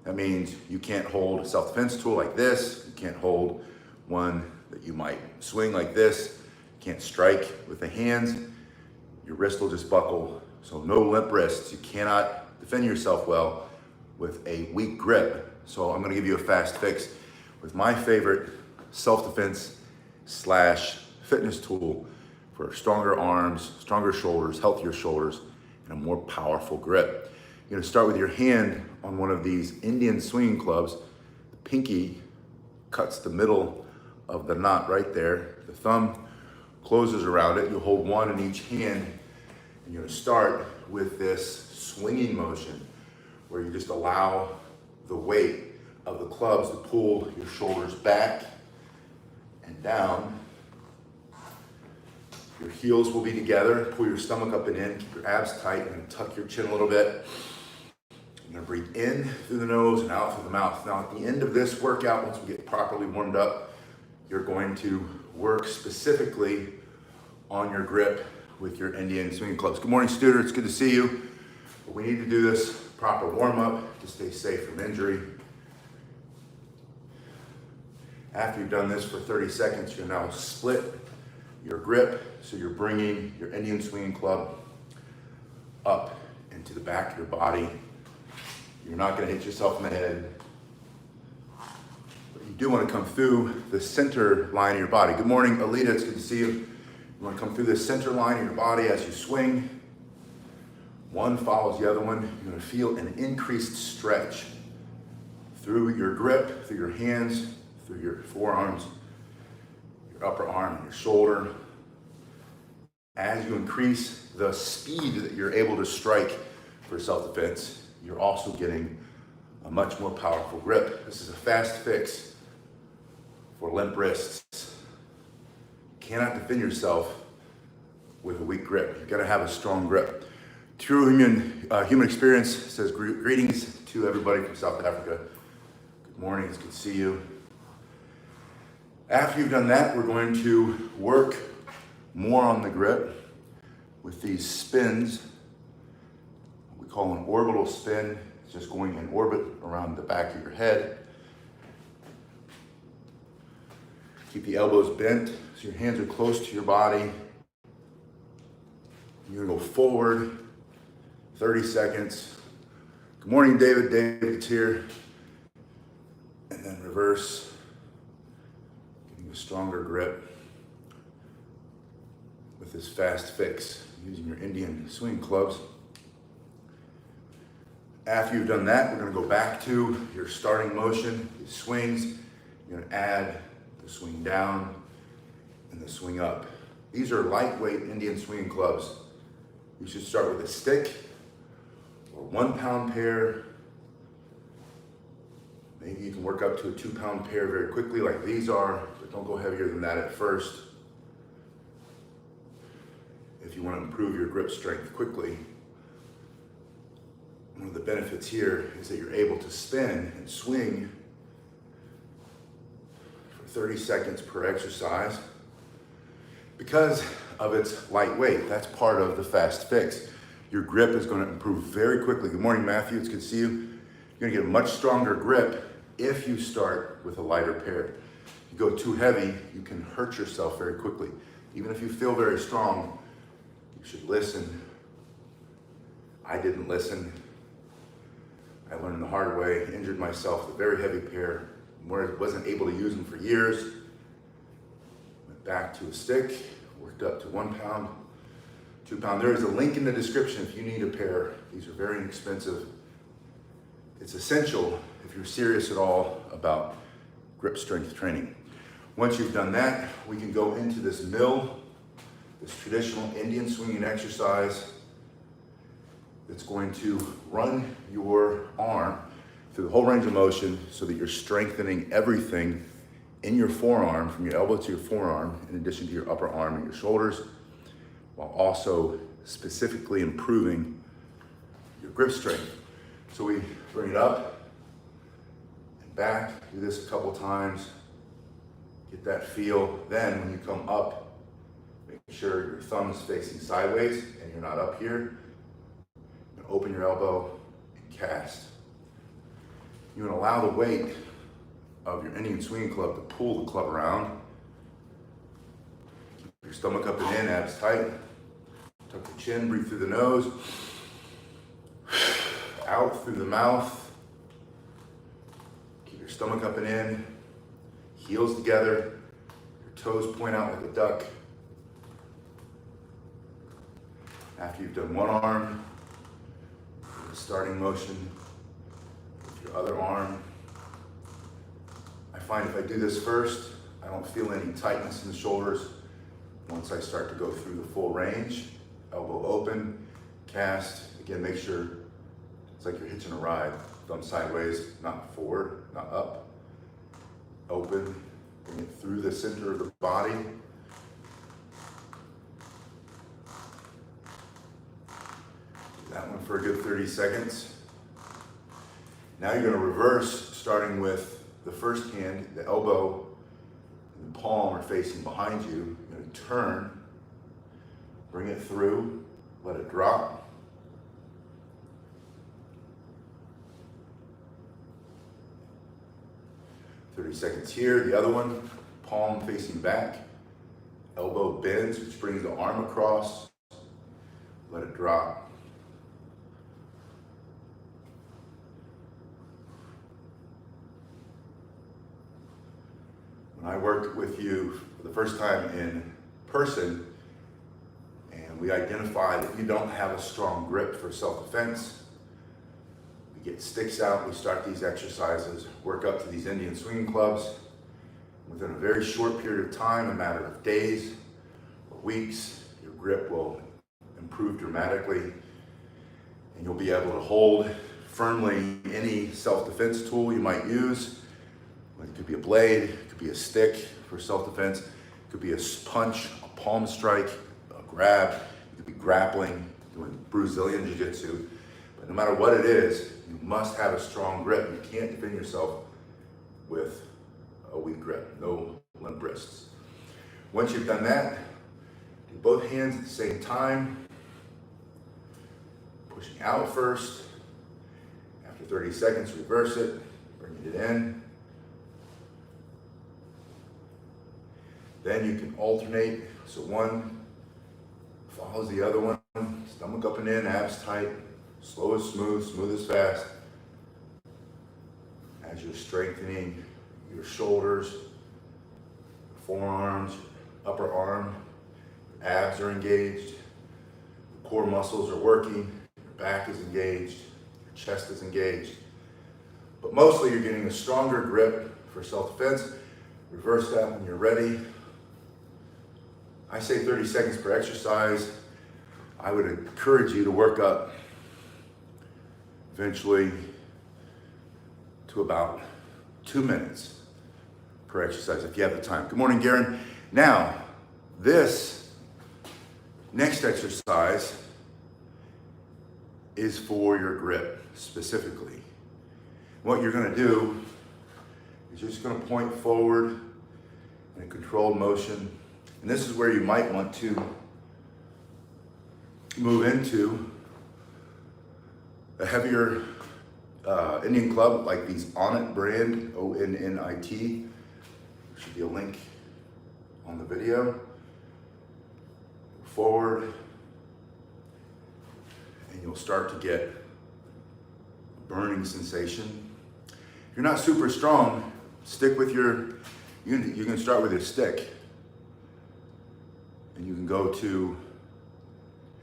That means you can't hold a self-defense tool like this. You can't hold one that you might swing like this. You can't strike with the hands. Your wrist will just buckle. So no limp wrists. You cannot defend yourself well with a weak grip. So I'm gonna give you a fast fix with my favorite self-defense / fitness tool for stronger arms, stronger shoulders, healthier shoulders, and a more powerful grip. You're gonna start with your hand on one of these Indian swinging clubs. The pinky cuts the middle of the knot right there. The thumb closes around it. You'll hold one in each hand, and you're gonna start with this swinging motion where you just allow the weight of the clubs to pull your shoulders back and down. Your heels will be together. Pull your stomach up and in. Keep your abs tight and tuck your chin a little bit. You're gonna breathe in through the nose and out through the mouth. Now at the end of this workout, once we get properly warmed up, you're going to work specifically on your grip with your Indian swinging clubs. Good morning, students. It's good to see you. But we need to do this proper warm up to stay safe from injury. After you've done this for 30 seconds, you'll now split your grip. So you're bringing your Indian swinging club up into the back of your body. You're not gonna hit yourself in the head. But you do wanna come through the center line of your body. Good morning, Alita, it's good to see you. You wanna come through the center line of your body as you swing. One follows the other one. You're gonna feel an increased stretch through your grip, through your hands, through your forearms, your upper arm, and your shoulder. As you increase the speed that you're able to strike for self-defense, you're also getting a much more powerful grip. This is a fast fix for limp wrists. You cannot defend yourself with a weak grip. You've gotta have a strong grip. True Human Experience says greetings to everybody from South Africa. Good morning, it's good to see you. After you've done that, we're going to work more on the grip with these spins. We call an orbital spin. It's just going in orbit around the back of your head. Keep the elbows bent so your hands are close to your body. You're gonna go forward, 30 seconds. Good morning, David. David's here. And then reverse. A stronger grip with this fast fix using your Indian swing clubs. After you've done that, we're going to go back to your starting motion, these swings. You're going to add the swing down and the swing up. These are lightweight Indian swinging clubs. You should start with a stick or 1 pound pair. Maybe you can work up to a 2 pound pair very quickly like these are, but don't go heavier than that at first. If you want to improve your grip strength quickly, one of the benefits here is that you're able to spin and swing for 30 seconds per exercise. Because of its light weight, that's part of the fast fix. Your grip is going to improve very quickly. Good morning, Matthew, it's good to see you. You're going to get a much stronger grip if you start with a lighter pair. If you go too heavy, you can hurt yourself very quickly. Even if you feel very strong, you should listen. I didn't listen. I learned the hard way, injured myself with a very heavy pair, wasn't able to use them for years. Went back to a stick, worked up to 1 pound, 2 pound. There is a link in the description if you need a pair. These are very inexpensive. It's essential if you're serious at all about grip strength training. Once you've done that, we can go into this mill, this traditional Indian swinging exercise that's going to run your arm through the whole range of motion so that you're strengthening everything in your forearm, from your elbow to your forearm, in addition to your upper arm and your shoulders, while also specifically improving your grip strength. So we bring it up and back, do this a couple times, get that feel. Then when you come up, make sure your thumb is facing sideways and you're not up here. Open your elbow and cast. You want to allow the weight of your Indian swinging club to pull the club around. Keep your stomach up and in, abs tight. Tuck the chin, breathe through the nose. Out through the mouth. Keep your stomach up and in. Heels together. Your toes point out like a duck. After you've done one arm, the starting motion with your other arm. I find if I do this first, I don't feel any tightness in the shoulders. Once I start to go through the full range, elbow open, cast. Again, make sure it's like you're hitching a ride. Thumb sideways, not forward, not up. Open, bring it through the center of the body. That one for a good 30 seconds. Now you're going to reverse, starting with the first hand, the elbow and the palm are facing behind you. You're going to turn, bring it through, let it drop. "30 seconds here. The other one, palm facing back, elbow bends, which brings the arm across, let it drop. When I worked with you for the first time in person, and we identified that you don't have a strong grip for self-defense, we get sticks out, we start these exercises, work up to these Indian swinging clubs. Within a very short period of time, a matter of days or weeks, your grip will improve dramatically, and you'll be able to hold firmly any self-defense tool you might use. It could be a blade, it could be a stick for self-defense, it could be a punch, a palm strike, a grab, it could be grappling, doing Brazilian Jiu-Jitsu. But no matter what it is, you must have a strong grip. You can't defend yourself with a weak grip, no limp wrists. Once you've done that, do both hands at the same time, pushing out first. After 30 seconds, reverse it, bringing it in. Then you can alternate, so one follows the other one, stomach up and in, abs tight, slow as smooth, smooth as fast. As you're strengthening your shoulders, forearms, upper arm, your abs are engaged, the core muscles are working, your back is engaged, your chest is engaged. But mostly you're getting a stronger grip for self-defense. Reverse that when you're ready. I say 30 seconds per exercise. I would encourage you to work up eventually to about 2 minutes per exercise if you have the time. Good morning, Garen. Now, this next exercise is for your grip specifically. What you're going to do is you're just going to point forward in a controlled motion. And this is where you might want to move into a heavier Indian club like these Onnit brand, O-N-N-I-T. There should be a link on the video. Forward, and you'll start to get a burning sensation. If you're not super strong, stick with you can start with your stick. And you can go to,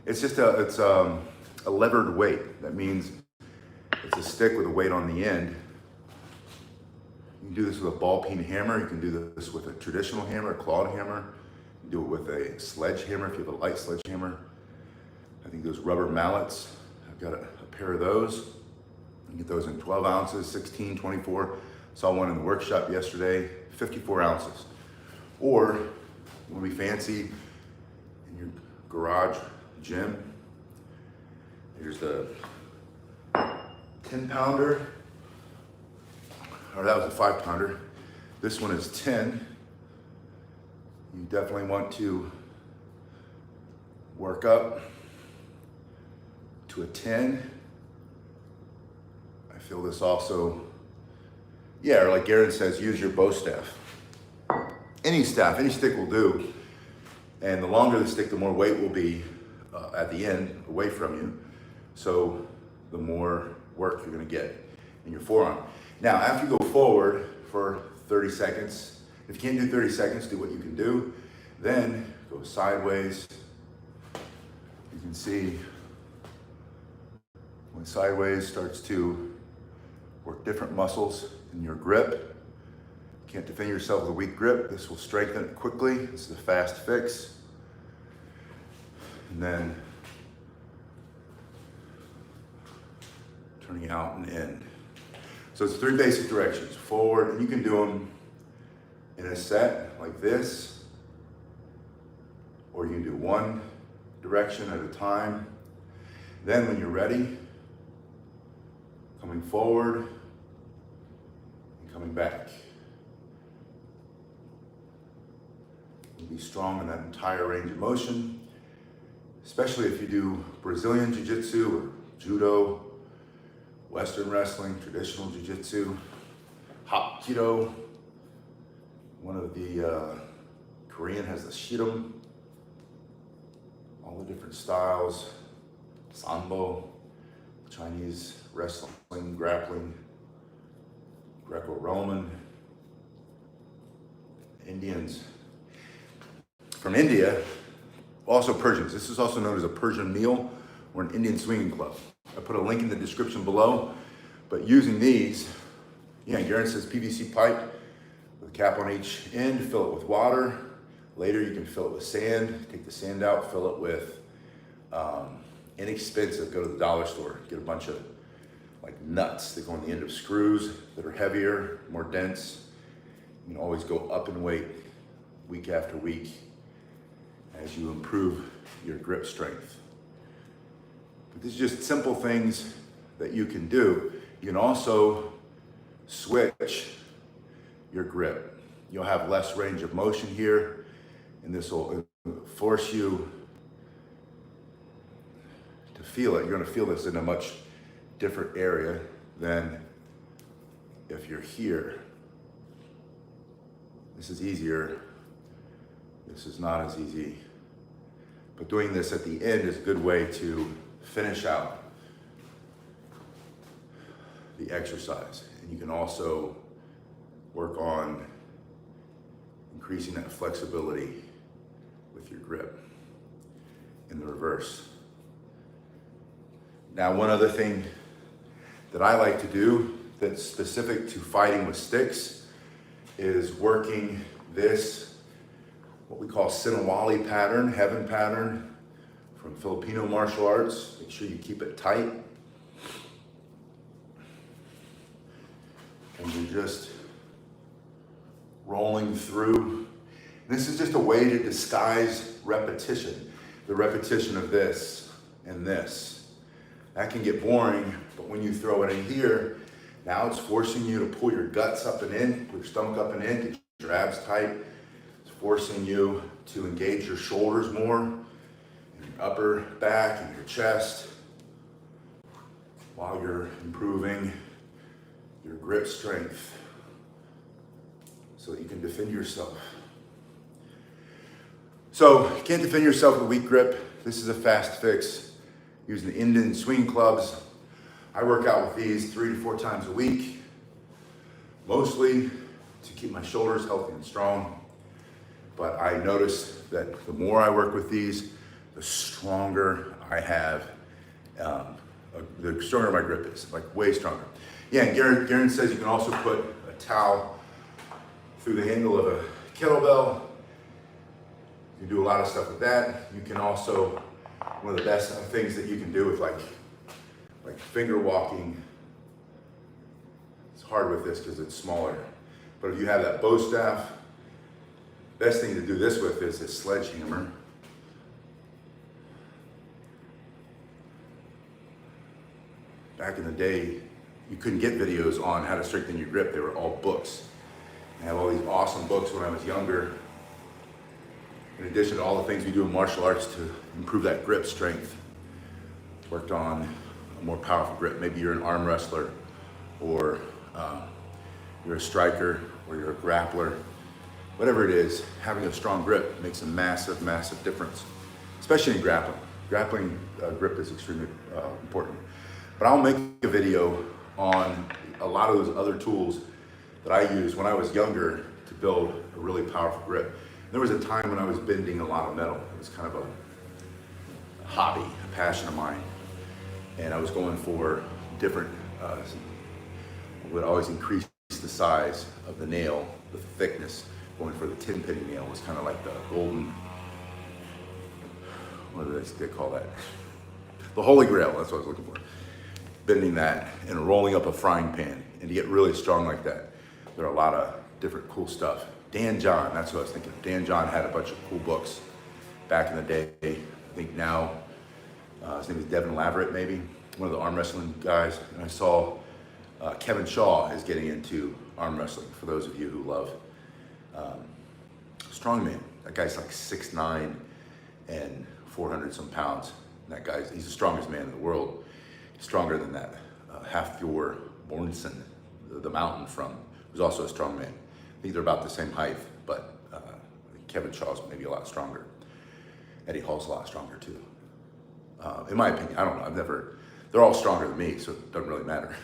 it's a levered weight. That means it's a stick with a weight on the end. You can do this with a ball peen hammer. You can do this with a traditional hammer, a clawed hammer. You can do it with a sledgehammer if you have a light sledgehammer. I think those rubber mallets, I've got a pair of those. You can get those in 12 ounces, 16, 24. Saw one in the workshop yesterday, 54 ounces. Or, you want to be fancy, in your garage gym, here's the 10-pounder, or that was a 5-pounder. This one is 10. You definitely want to work up to a 10. I feel this also Yeah, or like Garen says, use your bow staff. Any staff, any stick will do. And the longer the stick, the more weight will be at the end away from you. So the more work you're gonna get in your forearm. Now, after you go forward for 30 seconds, if you can't do 30 seconds, do what you can do. Then go sideways. You can see when sideways starts to work different muscles in your grip. You can't defend yourself with a weak grip. This will strengthen it quickly. This is a fast fix. And then turning out and in. So it's 3 basic directions. Forward, and you can do them in a set like this, or you can do one direction at a time. Then when you're ready, coming forward and coming back. You'll be strong in that entire range of motion, especially if you do Brazilian Jiu-Jitsu or Judo, Western wrestling, traditional Jiu-Jitsu, Hapkido. One of the Korean has the Shiram. All the different styles, Sambo, Chinese wrestling, grappling, Greco-Roman, Indians. From India, also Persians. This is also known as a Persian meal or an Indian swinging club. I put a link in the description below, but using these, yeah, Garen says PVC pipe with a cap on each end, fill it with water. Later you can fill it with sand, take the sand out, fill it with inexpensive, go to the dollar store, get a bunch of like nuts that go on the end of screws that are heavier, more dense. You can always go up in weight week after week as you improve your grip strength. But these are just simple things that you can do. You can also switch your grip. You'll have less range of motion here, and this will force you to feel it. You're gonna feel this in a much different area than if you're here. This is easier. This is not as easy. But doing this at the end is a good way to finish out the exercise. And you can also work on increasing that flexibility with your grip in the reverse. Now, one other thing that I like to do that's specific to fighting with sticks is working this, what we call Sinawali pattern, heaven pattern from Filipino martial arts. Make sure you keep it tight. And you're just rolling through. This is just a way to disguise repetition. The repetition of this and this. That can get boring, but when you throw it in here, now it's forcing you to pull your guts up and in, pull your stomach up and in, get your abs tight. It's forcing you to engage your shoulders more, and your upper back and your chest, while you're improving your grip strength so that you can defend yourself. So, you can't defend yourself with a weak grip. This is a fast fix using the Indian swinging clubs. I work out with these 3 to 4 times a week, mostly to keep my shoulders healthy and strong. But I notice that the more I work with these, the stronger I have, the stronger my grip is, like way stronger. Yeah, and Garen says you can also put a towel through the handle of a kettlebell. You can do a lot of stuff with that. You can also, one of the best things that you can do with like finger walking, it's hard with this because it's smaller, but if you have that bow staff, best thing to do this with is a sledgehammer. Back in the day, you couldn't get videos on how to strengthen your grip. They were all books. I have all these awesome books when I was younger. In addition to all the things we do in martial arts to improve that grip strength, worked on a more powerful grip. Maybe you're an arm wrestler or you're a striker or you're a grappler, whatever it is, having a strong grip makes a massive, massive difference, especially in grappling. Grappling grip is extremely important. But I'll make a video on a lot of those other tools that I used when I was younger to build a really powerful grip. There was a time when I was bending a lot of metal. It was kind of a hobby, a passion of mine. And I was going for different, would always increase the size of the nail, the thickness. Going for the 10-penny nail was kind of like the golden, what do they call that? The Holy Grail, that's what I was looking for. Bending that and rolling up a frying pan. And to get really strong like that, there are a lot of different cool stuff. Dan John, that's what I was thinking of. Dan John had a bunch of cool books back in the day. I think now, his name is Devin Laverett maybe, one of the arm wrestling guys. And I saw Kevin Shaw is getting into arm wrestling, for those of you who love strongman. That guy's like 6'9" and 400 some pounds. And that guy's, he's the strongest man in the world. Stronger than that. Hafthor Bjornsson, the mountain from, who's also a strong man. I think they're about the same height, but Kevin Shaw's maybe a lot stronger. Eddie Hall's a lot stronger too. In my opinion, I don't know, they're all stronger than me, so it doesn't really matter.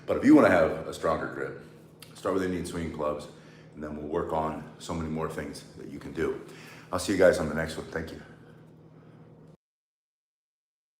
But if you want to have a stronger grip, start with Indian swinging clubs, and then we'll work on so many more things that you can do. I'll see you guys on the next one. Thank you.